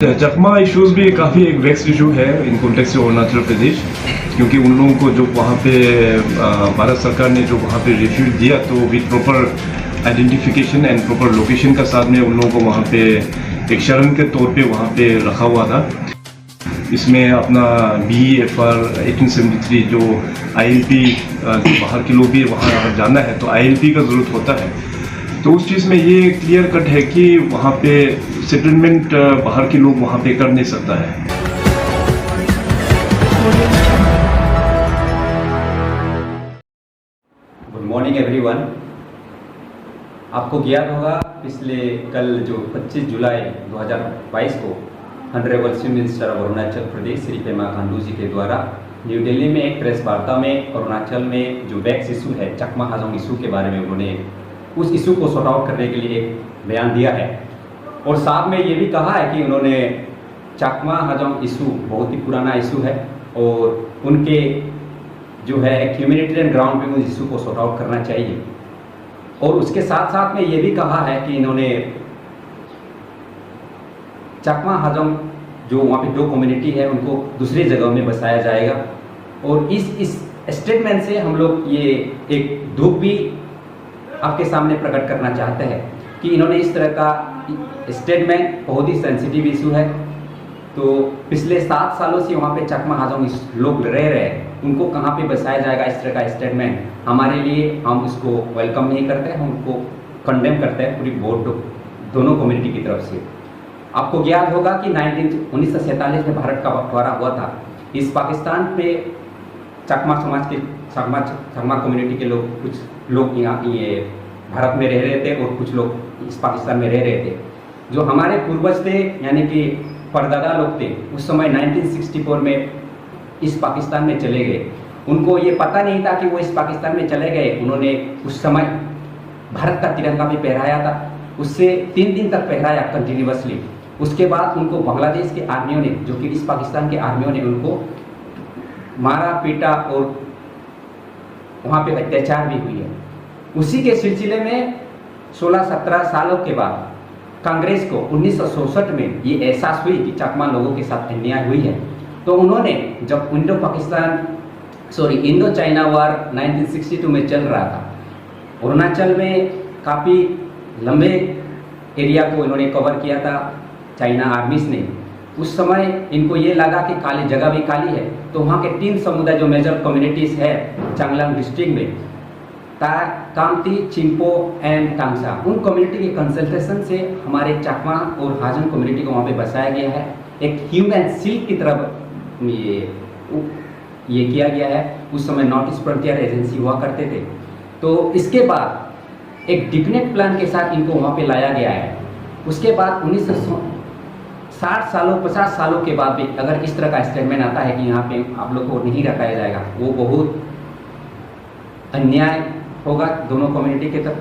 चकमा issues भी काफ़ी एक वेक्स इशू है इन कॉन्टेक्स्ट से अरुणाचल प्रदेश, क्योंकि उन लोगों को जो वहाँ पे भारत सरकार ने जो वहाँ पे रेफ्यूज दिया तो with proper identification and proper location का साथ में उन लोगों को वहाँ पे एक शरण के तौर पे वहाँ पे रखा हुआ था। इसमें अपना BEFR 1873 जो ILP जो बाहर के लोग भी वहाँ अगर जाना है तो ILP का ज़रूरत होता है। तो उस चीज़ में ये क्लियर कट है कि वहाँ पे सेटलमेंट बाहर के लोग वहाँ पे कर नहीं सकता है। Good morning everyone. आपको ज्ञात होगा पिछले कल जो 25 जुलाई 2022 को honourable chief minister of Arunachal Pradesh Shri Pema Khandu ji के द्वारा न्यू दिल्ली में एक प्रेस वार्ता में अरुणाचल में जो वैक्स इशू है चकमा हाजोंग इशू के बारे में उन्होंने उस इशू को सॉर्ट आउट करने के लिए एक बयान दिया है और साथ में ये भी कहा है कि उन्होंने चकमा हाजोंग इशू बहुत ही पुराना इशू है और उनके जो है एक ह्यूमैनिटेरियन ग्राउंड पे उस इशू को सॉर्ट आउट करना चाहिए। और उसके साथ साथ में ये भी कहा है कि इन्होंने चकमा हाजोंग जो वहाँ पे दो कम्युनिटी है उनको दूसरी जगह में बसाया जाएगा। और इस स्टेटमेंट से हम लोग ये एक दुख भी आपके सामने प्रकट करना चाहते हैं कि इन्होंने इस तरह का स्टेटमेंट बहुत ही सेंसिटिव इशू है। तो पिछले 7 सालों से वहाँ पे चकमा हाजोंग लोग रह रहे हैं, उनको कहाँ पे बसाया जाएगा इस तरह का स्टेटमेंट हमारे लिए हम उसको वेलकम नहीं करते, हम उनको कंडेम करते हैं पूरी बोर्ड दोनों कम्युनिटी की तरफ से। आपको ज्ञात होगा कि 1947 में भारत का बंटवारा हुआ था। इस पाकिस्तान पे चकमा समाज के चकमा कम्युनिटी के लोग कुछ लोग यहाँ ये भारत में रह रहे थे और कुछ लोग इस पाकिस्तान में रह रहे थे। जो हमारे पूर्वज थे यानी कि परदादा लोग थे उस समय 1964 में इस पाकिस्तान में चले गए। उनको ये पता नहीं था कि वो इस पाकिस्तान में चले गए। उन्होंने उस समय भारत का तिरंगा भी पहराया था, उससे 3 दिन तक पहराया कंटिन्यूसली। उसके बाद उनको बांग्लादेश के आर्मियों ने जो कि इस पाकिस्तान के आर्मियों ने उनको मारा पीटा और वहाँ पे अत्याचार भी हुई है। उसी के सिलसिले में 16-17 सालों के बाद कांग्रेस को 1967 में ये एहसास हुई कि चकमा लोगों के साथ अन्याय हुई है। तो उन्होंने जब इंडो चाइना वार 1962 में चल रहा था, अरुणाचल में काफ़ी लंबे एरिया को इन्होंने कवर किया था चाइना आर्मीज ने। उस समय इनको ये लगा कि काली जगह भी खाली है, तो वहाँ के 3 समुदाय जो मेजर कम्युनिटीज़ है चांगलांग डिस्ट्रिक्ट में, कामती, चिंपो एंड तांगसा, उन कम्युनिटी के कंसल्टेशन से हमारे चकमा और हाजोंग कम्युनिटी को वहाँ पे बसाया गया है। एक ह्यूमन सील की तरफ ये किया गया है। उस समय नॉर्थ ईस्ट फ्रंटियर एजेंसी हुआ करते थे। तो इसके बाद एक डिफिनेट प्लान के साथ इनको वहाँ पे लाया गया है। उसके बाद 50 सालों के बाद भी अगर इस तरह का स्टेटमेंट आता है कि यहाँ पे आप लोग को नहीं रखाया जाएगा, वो बहुत अन्याय होगा दोनों कम्युनिटी के तरफ,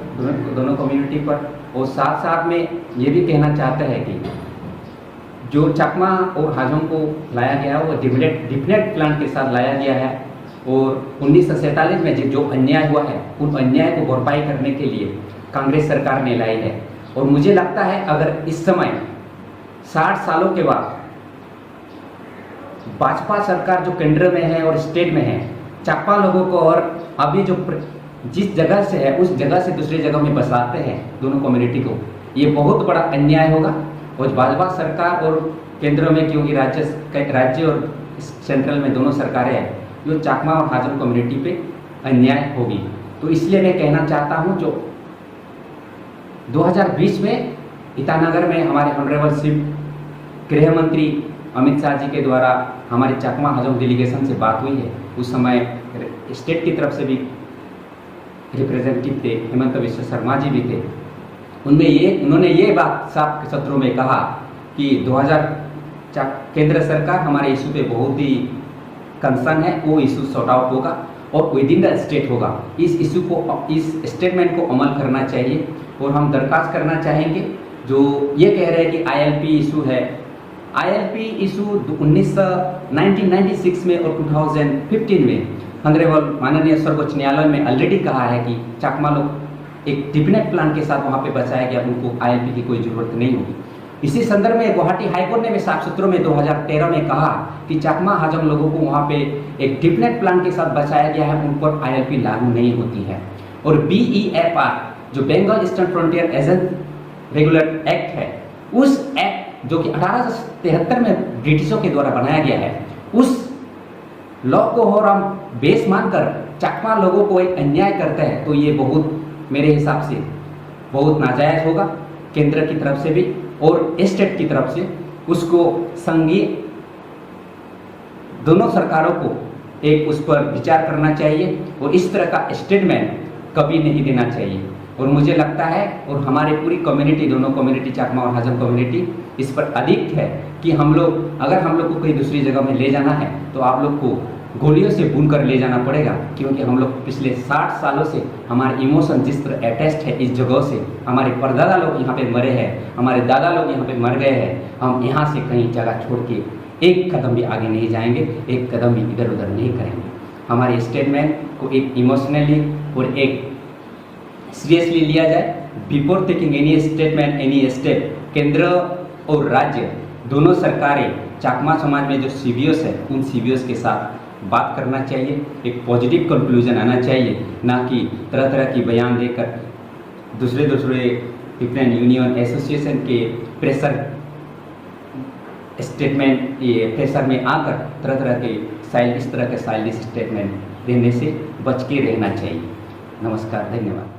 दोनों कम्युनिटी पर। और साथ साथ में ये भी कहना चाहते हैं कि जो चकमा और हाजोंग को लाया गया है वो डिफिनेट प्लान के साथ लाया गया है। और 1947 में जो अन्याय हुआ है उन अन्याय को भरपाई करने के लिए कांग्रेस सरकार ने लाई है। और मुझे लगता है अगर इस समय 60 सालों के बाद भाजपा सरकार जो केंद्र में है और स्टेट में है, चकमा लोगों को और अभी जो जिस जगह से है उस जगह से दूसरी जगह में बसाते हैं दोनों कम्युनिटी को, ये बहुत बड़ा अन्याय होगा। और भाजपा सरकार और केंद्र में, क्योंकि राज्य और सेंट्रल में दोनों सरकारें हैं, जो चकमा और हाजोंग कम्युनिटी पे अन्याय होगी। तो इसलिए मैं कहना चाहता हूँ जो 2020 में ईटानगर में हमारे ऑनरेबल चीफ गृह मंत्री अमित शाह जी के द्वारा हमारे चकमा हाजोंग डेलीगेशन से बात हुई है। उस समय स्टेट की तरफ से भी रिप्रेजेंटेटिव थे, हेमंत विश्व शर्मा जी भी थे। उन्होंने ये बात साफ सत्रों में कहा कि केंद्र सरकार हमारे इशू पे बहुत ही कंसर्न है, वो इशू सॉर्ट आउट होगा और विद इन द स्टेट होगा। इस इशू को, इस स्टेटमेंट को अमल करना चाहिए। और हम दरख्वास्त करना चाहेंगे जो ये कह रहे हैं कि ILP इशू है। ILP इशू 1996 में और 2015 में ऑनरेबल माननीय सर्वोच्च न्यायालय में ऑलरेडी कहा है कि चकमा लोग एक डिफिनेट प्लान के साथ वहाँ पे बचाया गया, उनको ILP की कोई ज़रूरत नहीं होगी। इसी संदर्भ में गुवाहाटी हाईकोर्ट ने भी साफ सूत्रों में 2013 में कहा कि चकमा हाजोंग लोगों को वहाँ पे एक डिफिनेट प्लान के साथ बचाया गया है, उन पर ILP लागू नहीं होती है। और BEFR जो Bengal Eastern Frontier agent regulate act है, उस एक्ट जो कि 1873 में ब्रिटिशों के द्वारा बनाया गया है, उस लॉ को और हम बेस मानकर चकमा लोगों को एक अन्याय करते हैं, तो ये बहुत मेरे हिसाब से बहुत नाजायज होगा। केंद्र की तरफ से भी और स्टेट की तरफ से उसको संघीय दोनों सरकारों को एक उस पर विचार करना चाहिए और इस तरह का स्टेटमेंट कभी नहीं देना चाहिए। और मुझे लगता है और हमारी पूरी कम्युनिटी, दोनों कम्युनिटी चकमा और हाजोंग कम्युनिटी इस पर अधिक है कि हम लोग अगर हम लोग को कहीं दूसरी जगह में ले जाना है तो आप लोग को गोलियों से बुन कर ले जाना पड़ेगा, क्योंकि हम लोग पिछले 60 सालों से हमारे इमोशन जिस तरह अटैच्ड है इस जगह से, हमारे परदादा लोग यहाँ पे मरे हैं, हमारे दादा लोग यहाँ पे मर गए हैं, हम यहाँ से कहीं जगह छोड़ के एक कदम भी आगे नहीं जाएंगे, एक कदम भी इधर उधर नहीं करेंगे। हमारे स्टेटमेंट को एक इमोशनली और एक सीरियसली लिया जाए। Before taking any statement any step, केंद्र और राज्य दोनों सरकारें चकमा समाज में जो CBOs है उन CBOs के साथ बात करना चाहिए, एक पॉजिटिव कंक्लूजन आना चाहिए, ना कि तरह तरह की बयान देकर दूसरे डिफरेंट यूनियन एसोसिएशन के प्रेशर स्टेटमेंट ये प्रेशर में आकर तरह तरह के इस तरह के साइलिश स्टेटमेंट देने से बच के रहना चाहिए। नमस्कार, धन्यवाद।